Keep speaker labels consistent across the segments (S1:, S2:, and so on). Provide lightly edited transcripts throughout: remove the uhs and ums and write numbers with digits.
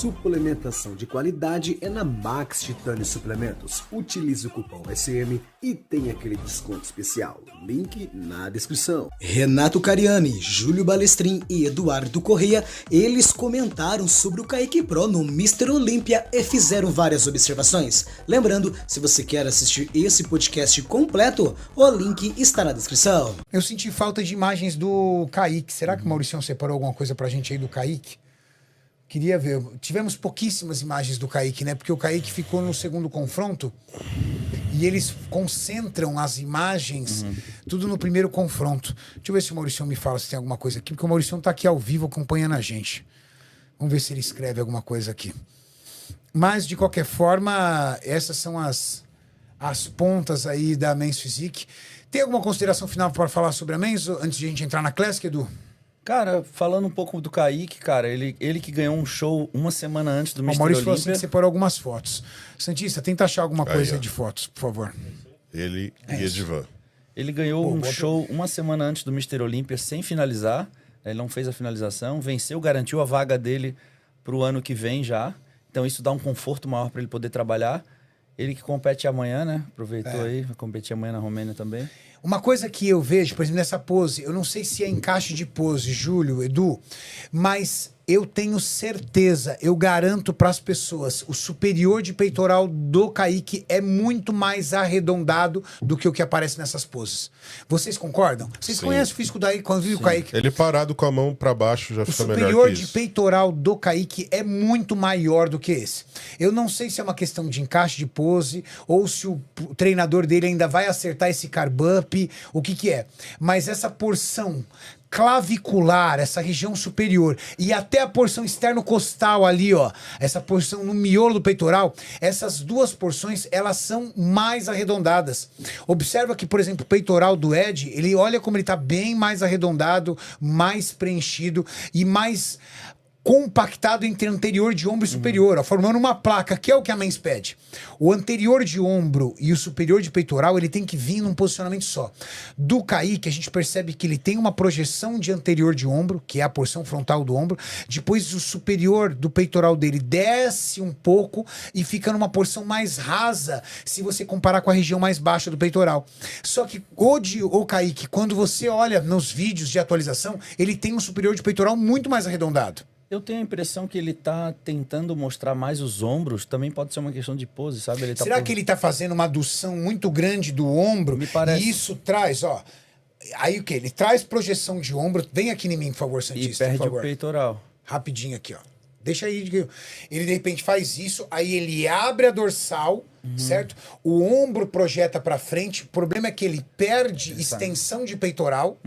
S1: Suplementação de qualidade é na Max Titânio Suplementos. Utilize o cupom SM e tem aquele desconto especial. Link na descrição.
S2: Renato Cariani, Júlio Balestrin e Eduardo Correia, eles comentaram sobre o Kaique Pro no Mr. Olímpia e fizeram várias observações. Lembrando, se você quer assistir esse podcast completo, o link está na descrição.
S3: Eu senti falta de imagens do Kaique. Será que o Mauricião separou alguma coisa pra gente aí do Kaique? Queria ver. Tivemos pouquíssimas imagens do Kaique, né? Porque o Kaique ficou no segundo confronto e eles concentram as imagens tudo no primeiro confronto. Deixa eu ver se o Mauricião me fala se tem alguma coisa aqui, porque o Mauricião tá aqui ao vivo acompanhando a gente. Vamos ver se ele escreve alguma coisa aqui. Mas, de qualquer forma, essas são as pontas aí da Men's Physique. Tem alguma consideração final para falar sobre a Men's antes de a gente entrar na Classic, Edu?
S4: Cara, falando um pouco do Kaique, cara, ele que ganhou um show uma semana antes do Mr.
S3: O Maurício falou
S4: Olímpia.
S3: assim que separou algumas fotos. Santista, tenta achar alguma coisa aí de fotos, por favor.
S5: Ele e Edivan.
S4: Ele ganhou um show uma semana antes do Mr. Olímpia sem finalizar. Ele não fez a finalização, venceu, garantiu a vaga dele pro ano que vem já. Então isso dá um conforto maior para ele poder trabalhar. Ele que compete amanhã, né? Aproveitou aí, vai competir amanhã na Romênia também.
S3: Uma coisa que eu vejo, por exemplo, nessa pose, eu não sei se é encaixe de pose, Júlio, Edu, mas eu tenho certeza, eu garanto para as pessoas, o superior de peitoral do Kaique é muito mais arredondado do que o que aparece nessas poses. Vocês concordam? Vocês
S5: Sim.
S3: conhecem o físico daí quando viu o Kaique?
S5: Ele parado com a mão pra baixo já
S3: O
S5: fica melhor
S3: superior
S5: que
S3: de
S5: isso.
S3: peitoral do Kaique é muito maior do que esse. Eu não sei se é uma questão de encaixe de pose ou se o treinador dele ainda vai acertar esse carb up, o que é. Mas essa porção clavicular, essa região superior e até a porção externo-costal ali, ó, essa porção no miolo do peitoral, essas duas porções, elas são mais arredondadas. Observa que, por exemplo, o peitoral do Ed, ele olha como ele tá bem mais arredondado, mais preenchido e mais compactado entre anterior de ombro e superior, ó, formando uma placa, que é o que a Men's pede. O anterior de ombro e o superior de peitoral, ele tem que vir num posicionamento só. Do Kaique, a gente percebe que ele tem uma projeção de anterior de ombro, que é a porção frontal do ombro, depois o superior do peitoral dele desce um pouco e fica numa porção mais rasa, se você comparar com a região mais baixa do peitoral. Só que o Kaique, quando você olha nos vídeos de atualização, ele tem um superior de peitoral muito mais arredondado.
S4: Eu tenho a impressão que ele tá tentando mostrar mais os ombros. Também pode ser uma questão de pose, sabe? Ele tá
S3: Será que ele tá fazendo uma adução muito grande do ombro?
S4: Me parece.
S3: E isso traz, ó. Aí o que? Ele traz projeção de ombro. Vem aqui em mim, por favor,
S4: E
S3: Santista,
S4: perde
S3: por favor.
S4: o peitoral.
S3: Rapidinho aqui, ó. Deixa aí. Ele de repente faz isso, aí ele abre a dorsal, certo? O ombro projeta pra frente. O problema é que ele perde extensão de peitoral,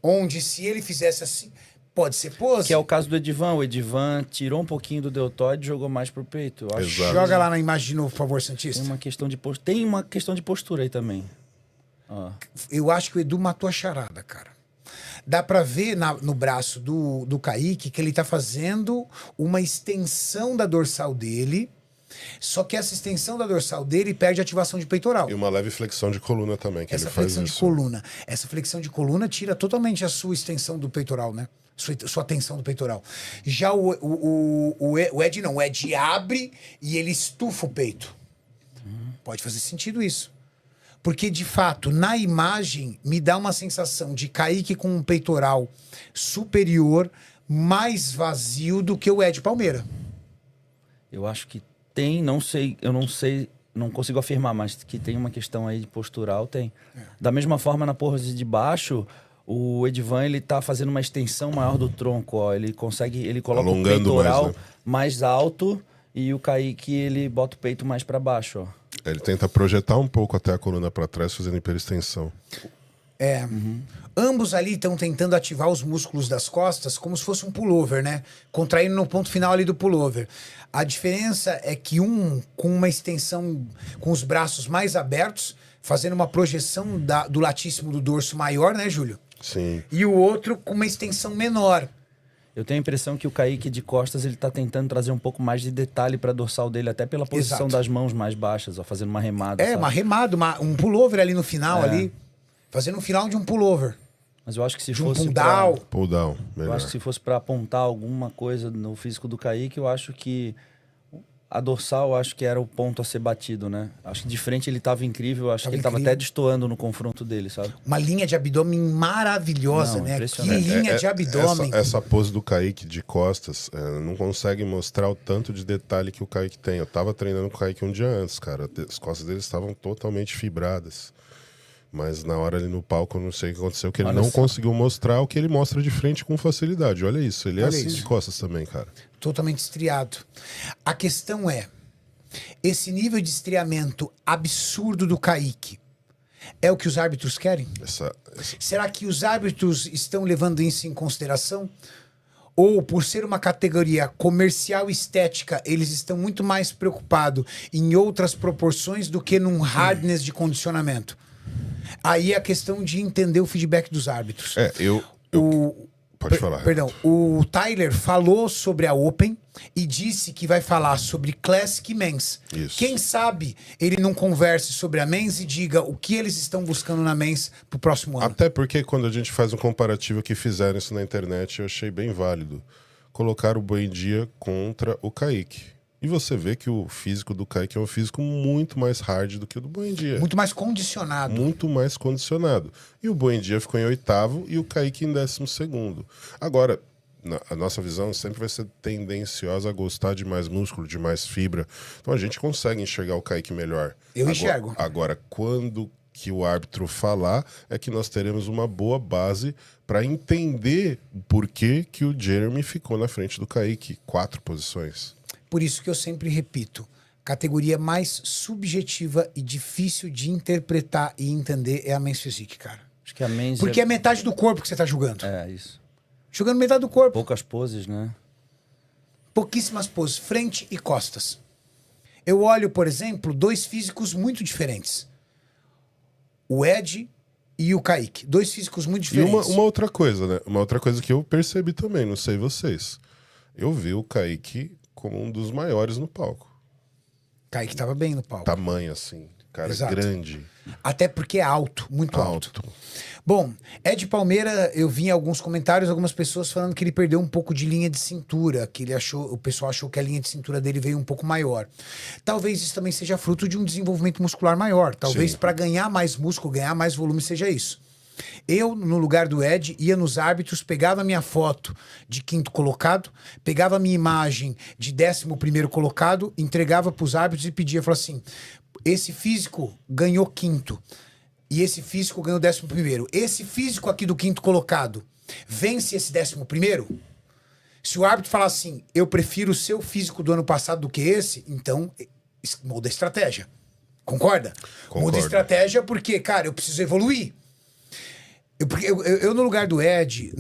S3: onde se ele fizesse assim, pode ser pose.
S4: Que é o caso do Edivan. O Edivan tirou um pouquinho do deltoide e jogou mais pro peito. Eu acho.
S5: Exato.
S3: Joga lá na imagem de novo, por favor, Santista.
S4: Tem uma questão de postura aí também. Ó.
S3: Eu acho que o Edu matou a charada, cara. Dá pra ver no braço do Kaique que ele tá fazendo uma extensão da dorsal dele, só que essa extensão da dorsal dele perde a ativação de peitoral.
S5: E uma leve flexão de coluna também, que
S3: Essa
S5: ele faz
S3: flexão de
S5: isso.
S3: coluna. Essa flexão de coluna tira totalmente a sua extensão do peitoral, né? Sua tensão do peitoral. Já o Ed não. O Ed abre e ele estufa o peito. Pode fazer sentido isso. Porque, de fato, na imagem, me dá uma sensação de Kaique com um peitoral superior, mais vazio do que o Ed Palmeira.
S4: Eu acho que tem, não sei, não consigo afirmar, mas que tem uma questão aí de postural, tem. Da mesma forma, na pose de baixo, o Edivan, ele tá fazendo uma extensão maior do tronco, ó. Ele coloca o
S5: Alongando
S4: peitoral
S5: mais, né?
S4: mais alto e o Kaique, ele bota o peito mais para baixo, ó.
S5: Ele tenta projetar um pouco até a coluna pra trás, fazendo hiperextensão.
S3: Ambos ali estão tentando ativar os músculos das costas como se fosse um pullover, né? Contraindo no ponto final ali do pullover. A diferença é que um com uma extensão, com os braços mais abertos, fazendo uma projeção do latíssimo do dorso maior, né, Júlio?
S5: Sim.
S3: E o outro com uma extensão menor.
S4: Eu tenho a impressão que o Kaique de costas, ele tá tentando trazer um pouco mais de detalhe pra dorsal dele, até pela posição
S3: Exato.
S4: das mãos mais baixas, ó, fazendo uma remada.
S3: É,
S4: sabe?
S3: uma remada, um pullover ali no final, ali. Fazendo um final de um pullover.
S4: Mas eu acho que se
S3: De um
S4: fosse
S3: pull-down.
S5: Pull down,
S4: eu
S5: melhor.
S4: acho que se fosse pra apontar alguma coisa no físico do Kaique, eu acho que a dorsal, eu acho que era o ponto a ser batido, né? Acho que de frente ele tava incrível, eu acho
S3: Tava
S4: que ele tava
S3: incrível.
S4: até destoando no confronto dele, sabe?
S3: Uma linha de abdômen maravilhosa,
S4: Não,
S3: né? Que
S4: impressionante.
S3: linha de abdômen.
S5: Essa pose do Kaique de costas não consegue mostrar o tanto de detalhe que o Kaique tem. Eu tava treinando com o Kaique um dia antes, cara. As costas dele estavam totalmente fibradas. Mas na hora ali no palco, eu não sei o que aconteceu, que ele
S4: Olha
S5: não
S4: só.
S5: conseguiu mostrar o que ele mostra de frente com facilidade. Olha isso, ele é
S3: Olha
S5: assim
S3: isso.
S5: de costas também, cara.
S3: Totalmente estriado. A questão é, esse nível de estriamento absurdo do Kaique é o que os árbitros querem? Será que os árbitros estão levando isso em consideração? Ou, por ser uma categoria comercial e estética, eles estão muito mais preocupados em outras proporções do que num hardness de condicionamento? Aí é a questão de entender o feedback dos árbitros.
S5: Pode falar.
S3: Perdão, o Tyler falou sobre a Open e disse que vai falar sobre Classic e Men's.
S5: Isso.
S3: Quem sabe ele não converse sobre a Men's e diga o que eles estão buscando na Men's pro próximo ano.
S5: Até porque quando a gente faz um comparativo que fizeram isso na internet, eu achei bem válido. Colocar o Buendia contra o Kaique. E você vê que o físico do Kaique é um físico muito mais hard do que o do Buendia.
S3: Muito mais condicionado.
S5: Muito mais condicionado. E o Buendia ficou em 8º e o Kaique em 12º. Agora, a nossa visão sempre vai ser tendenciosa a gostar de mais músculo, de mais fibra. Então a gente consegue enxergar o Kaique melhor.
S3: Eu enxergo.
S5: Agora, quando que o árbitro falar, é que nós teremos uma boa base para entender o porquê que o Jeremy ficou na frente do Kaique. 4 posições.
S3: Por isso que eu sempre repito, categoria mais subjetiva e difícil de interpretar e entender é a Men's Physique, cara.
S4: Acho que a Men's
S3: Porque é metade do corpo que você tá julgando.
S4: É, isso.
S3: Jogando metade do corpo.
S4: Poucas poses, né?
S3: Pouquíssimas poses, frente e costas. Eu olho, por exemplo, 2 físicos muito diferentes. O Ed e o Kaique. 2 físicos muito
S5: E
S3: diferentes.
S5: uma outra coisa, né? Uma outra coisa que eu percebi também, não sei vocês. Eu vi o Kaique como um dos maiores no palco.
S3: Kaique tava bem no palco.
S5: Tamanho assim, cara
S3: Exato.
S5: grande,
S3: Até porque é alto, muito alto.
S5: alto.
S3: Bom, Ed Palmeira, eu vi em alguns comentários algumas pessoas falando que ele perdeu um pouco de linha de cintura, que ele achou, o pessoal achou que a linha de cintura dele veio um pouco maior. Talvez isso também seja fruto de um desenvolvimento muscular maior. Talvez
S5: Sim.
S3: para ganhar mais músculo, ganhar mais volume seja isso. Eu, no lugar do Ed, ia nos árbitros, pegava a minha foto de 5º colocado, pegava a minha imagem de 11º colocado, entregava para os árbitros e pedia, falava assim, esse físico ganhou 5º e esse físico ganhou 11º. Esse físico aqui do 5º colocado vence esse 11º? Se o árbitro falar assim, eu prefiro o seu físico do ano passado do que esse, então muda a estratégia. Concorda?
S5: Concordo.
S3: Muda a estratégia porque, cara, eu preciso evoluir. Eu no lugar do Ed,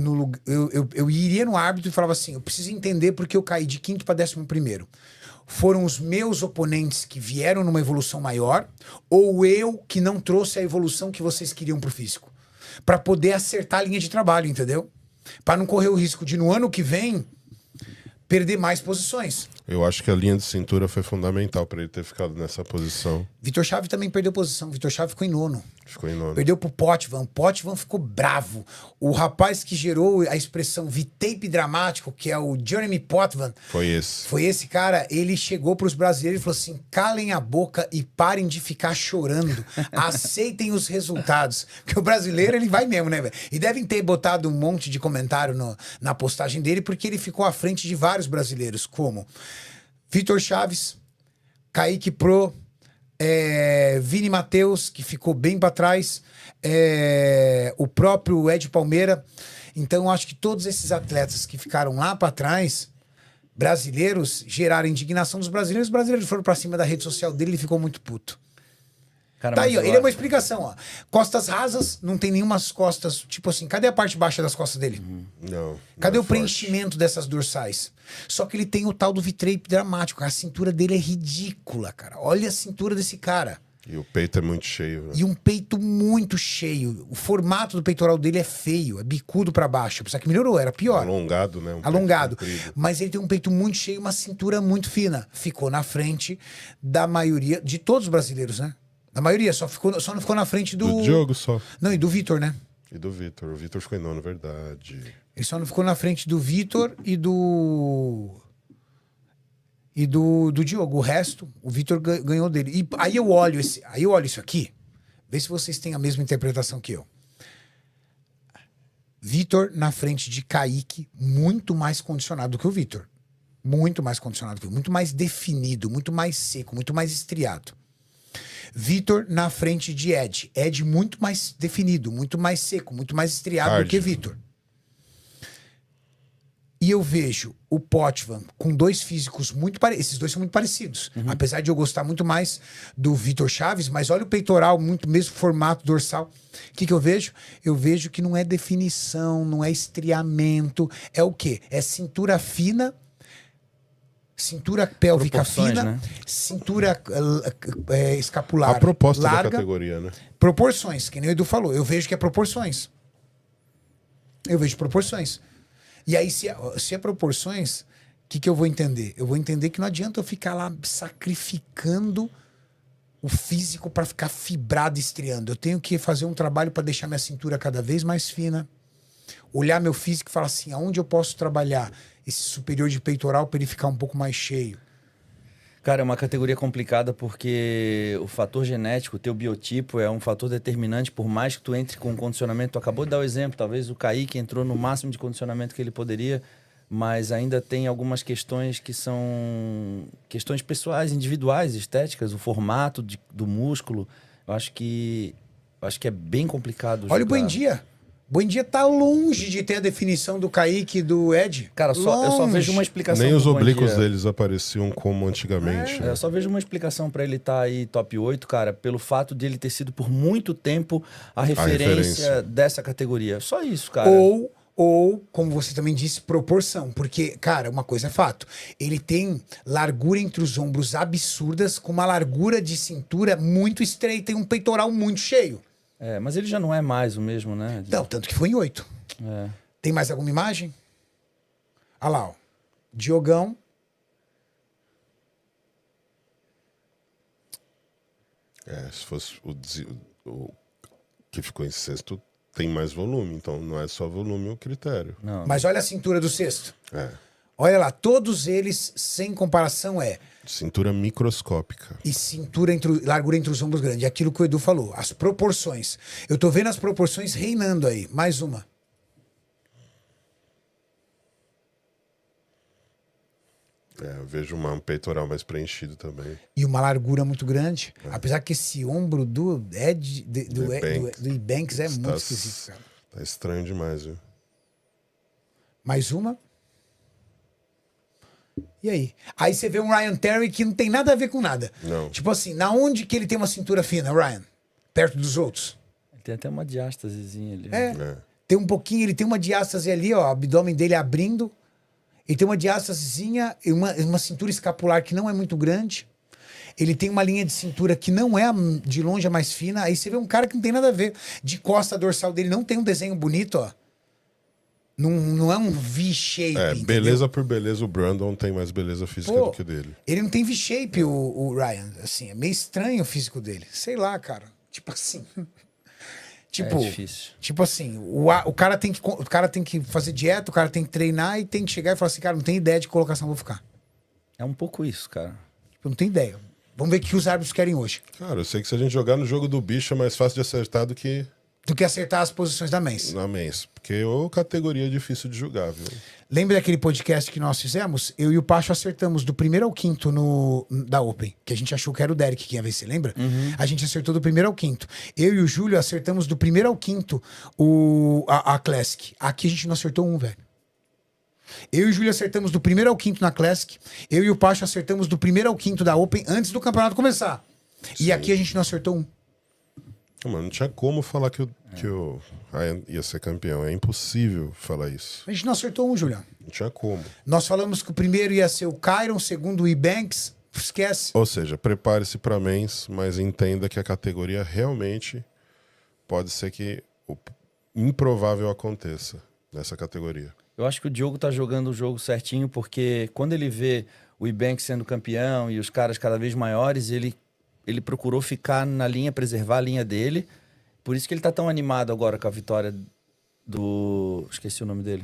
S3: eu iria no árbitro e falava assim, eu preciso entender porque eu caí de 5º para 11º. Foram os meus oponentes que vieram numa evolução maior ou eu que não trouxe a evolução que vocês queriam pro físico? Para poder acertar a linha de trabalho, entendeu? Para não correr o risco de no ano que vem perder mais posições.
S5: Eu acho que a linha de cintura foi fundamental para ele ter ficado nessa posição.
S3: Vitor Chave também perdeu posição. Vitor Chave ficou em 9º.
S5: Ficou em 9º.
S3: Perdeu pro Poitvan. Poitvan ficou bravo. O rapaz que gerou a expressão V-tape dramático, que é o Jeremy Poitvan,
S5: Foi esse.
S3: foi esse cara, ele chegou pros brasileiros e falou assim, calem a boca e parem de ficar chorando. Aceitem os resultados. Porque o brasileiro, ele vai mesmo, né, velho? E devem ter botado um monte de comentário na postagem dele, porque ele ficou à frente de vários brasileiros, como Vitor Chaves, Kaique Pro, Vini Matheus, que ficou bem para trás, o próprio Ed Palmeira. Então, acho que todos esses atletas que ficaram lá para trás, brasileiros, geraram indignação dos brasileiros. Os brasileiros foram para cima da rede social dele e ele ficou muito puto.
S4: Cara,
S3: Tá
S4: mas
S3: aí, ó,
S4: eu
S3: ele é uma
S4: acho-
S3: explicação, ó. Costas rasas, não tem nenhumas costas, tipo assim, cadê a parte baixa das costas dele?
S5: Não.
S3: Cadê
S5: não
S3: o
S5: é forte.
S3: preenchimento dessas dorsais? Só que ele tem o tal do V-tape dramático. A cintura dele é ridícula, cara. Olha a cintura desse cara.
S5: E o peito é muito cheio. Né?
S3: E um peito muito cheio. O formato do peitoral dele é feio, é bicudo pra baixo. Apesar que melhorou, era pior.
S5: Alongado, né? Um peito
S3: Alongado.
S5: comprido.
S3: Mas ele tem um peito muito cheio, uma cintura muito fina. Ficou na frente da maioria, de todos os brasileiros, né? Da maioria, só não ficou na frente do...
S5: Do Diogo só.
S3: Não, e do Vitor, né?
S5: E do Vitor. O Vitor ficou em nono, verdade.
S3: Ele só não ficou na frente do Vitor e do Diogo. O resto, o Vitor ganhou dele. E aí eu olho isso aqui, vê se vocês têm a mesma interpretação que eu. Vitor na frente de Kaique, muito mais condicionado do que o Vitor. Muito mais condicionado que o Vitor. Muito mais definido, muito mais seco, muito mais estriado. Vitor na frente de Ed. Ed muito mais definido, muito mais seco, muito mais estriado do que Vitor. E eu vejo o Poitevin com dois físicos muito parecidos. Esses dois são muito parecidos. Apesar de eu gostar muito mais do Vitor Chaves, mas olha o peitoral, muito mesmo formato dorsal. O que eu vejo? Eu vejo que não é definição, não é estriamento. É o quê? É cintura fina, cintura pélvica fina, né? Cintura escapular
S5: a proposta
S3: larga,
S5: da categoria, né?
S3: Proporções, que nem o Edu falou. Eu vejo que é proporções. Eu vejo proporções. E aí, se é proporções, o que eu vou entender? Eu vou entender que não adianta eu ficar lá sacrificando o físico para ficar fibrado, estriando. Eu tenho que fazer um trabalho para deixar minha cintura cada vez mais fina, olhar meu físico e falar assim, aonde eu posso trabalhar esse superior de peitoral para ele ficar um pouco mais cheio?
S4: Cara, é uma categoria complicada porque o fator genético, o teu biotipo é um fator determinante, por mais que tu entre com condicionamento. Tu acabou de dar o exemplo, talvez o Kaique entrou no máximo de condicionamento que ele poderia, mas ainda tem algumas questões que são questões pessoais, individuais, estéticas, o formato do músculo. Eu acho que é bem complicado.
S3: Olha o Buendia. Buendia tá longe de ter a definição do Kaique e do Ed.
S4: Cara, eu só vejo uma explicação.
S5: Nem os oblíquos
S4: Buendia.
S5: deles apareciam como antigamente.
S4: Eu só vejo uma explicação pra ele estar aí top 8, cara, pelo fato de ele ter sido por muito tempo a referência dessa categoria. Só isso, cara.
S3: Ou, como você também disse, proporção. Porque, cara, uma coisa é fato. Ele tem largura entre os ombros absurdas, com uma largura de cintura muito estreita e um peitoral muito cheio.
S4: Mas ele já não é mais o mesmo, né?
S3: Não, tanto que foi em 8. Tem mais alguma imagem? Olha lá, ó. Diogão.
S5: Se fosse o que ficou em sexto, tem mais volume. Então não é só volume o critério.
S4: Não.
S3: Mas olha a cintura do sexto. Olha lá, todos eles, sem comparação,
S5: cintura microscópica.
S3: E cintura largura entre os ombros grandes. É aquilo que o Edu falou. As proporções. Eu tô vendo as proporções reinando aí. Mais uma.
S5: Eu vejo um peitoral mais preenchido também.
S3: E uma largura muito grande. Apesar que esse ombro do Eubanks é muito esquisito, cara.
S5: Tá estranho demais, viu?
S3: Mais uma. E aí? Aí você vê um Ryan Terry que não tem nada a ver com nada.
S5: Não.
S3: Tipo assim, na onde que ele tem uma cintura fina, Ryan? Perto dos outros?
S4: Ele tem até uma diástasezinha ali.
S3: Tem um pouquinho, ele tem uma diástase ali, ó, o abdômen dele abrindo. Ele tem uma diástasezinha, uma cintura escapular que não é muito grande. Ele tem uma linha de cintura que não é de longe a mais fina. Aí você vê um cara que não tem nada a ver. De costa dorsal dele não tem um desenho bonito, ó. Não é um V-shape.
S5: Beleza por beleza, o Brandon tem mais beleza física do que o dele.
S3: Ele não tem V-shape, o Ryan. Assim, é meio estranho o físico dele. Sei lá, cara. Tipo assim. Tipo,
S4: é difícil.
S3: Tipo assim, o cara tem que fazer dieta, o cara tem que treinar e tem que chegar e falar assim, cara, não tem ideia de colocação vou ficar.
S4: É um pouco isso, cara.
S3: Tipo, não tem ideia. Vamos ver o que os árbitros querem hoje.
S5: Cara, eu sei que se a gente jogar no jogo do bicho é mais fácil de acertar do que
S3: acertar as posições da mens.
S5: na mens. Porque categoria é difícil de julgar, viu?
S3: Lembra daquele podcast que nós fizemos? Eu e o Pacho acertamos do primeiro ao quinto da Open, que a gente achou que era o Derek que ia vencer, lembra? A gente acertou do primeiro ao quinto. Eu e o Júlio acertamos do primeiro ao quinto a Classic. Aqui a gente não acertou um, velho. Eu e o Júlio acertamos do primeiro ao quinto na Classic. Eu e o Pacho acertamos do primeiro ao quinto da Open antes do campeonato começar.
S5: Sim.
S3: E aqui a gente não acertou um.
S5: Mano, não tinha como falar que o Ryan ia ser campeão. É impossível falar isso.
S3: A gente não acertou um, Julião.
S5: Não tinha como.
S3: Nós falamos que o primeiro ia ser o Kyron, o segundo o Eubanks. Esquece.
S5: Ou seja, prepare-se para mens, mas entenda que a categoria realmente pode ser que o improvável aconteça nessa categoria.
S4: Eu acho que o Diogo tá jogando o jogo certinho, porque quando ele vê o Eubanks sendo campeão e os caras cada vez maiores, ele procurou ficar na linha, preservar a linha dele Por isso que ele tá tão animado agora com a vitória do... Esqueci o nome dele.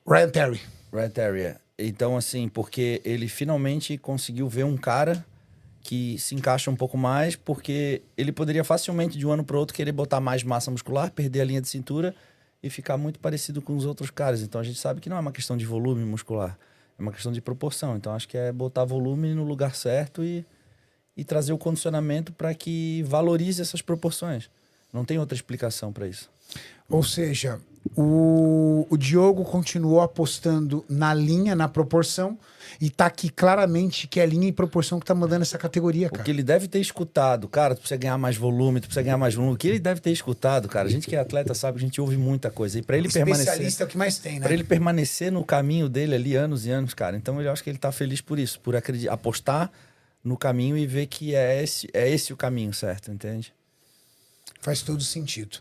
S3: Ryan Terry.
S4: Ryan Terry. Então, assim, porque ele finalmente conseguiu ver um cara que se encaixa um pouco mais, porque ele poderia facilmente, de um ano para o outro, querer botar mais massa muscular, perder a linha de cintura e ficar muito parecido com os outros caras. Então, a gente sabe que não é uma questão de volume muscular, é uma questão de proporção. Então, acho que é botar volume no lugar certo e trazer o condicionamento para que valorize essas proporções. Não tem outra explicação para isso.
S3: Ou seja, o Diogo continuou apostando na linha, na proporção, e tá aqui claramente que é linha e proporção que tá mandando essa categoria,
S4: O
S3: cara.
S4: que ele deve ter escutado, cara, tu precisa ganhar mais volume, tu precisa ganhar mais volume. O que ele deve ter escutado, cara, a gente que é atleta sabe que a gente ouve muita coisa. E para ele permanecer...
S3: Especialista é o que mais tem, né?
S4: Para ele permanecer no caminho dele ali anos e anos, cara. Então eu acho que ele tá feliz por isso, por apostar no caminho e ver que é esse o caminho certo, entende?
S3: Faz todo sentido.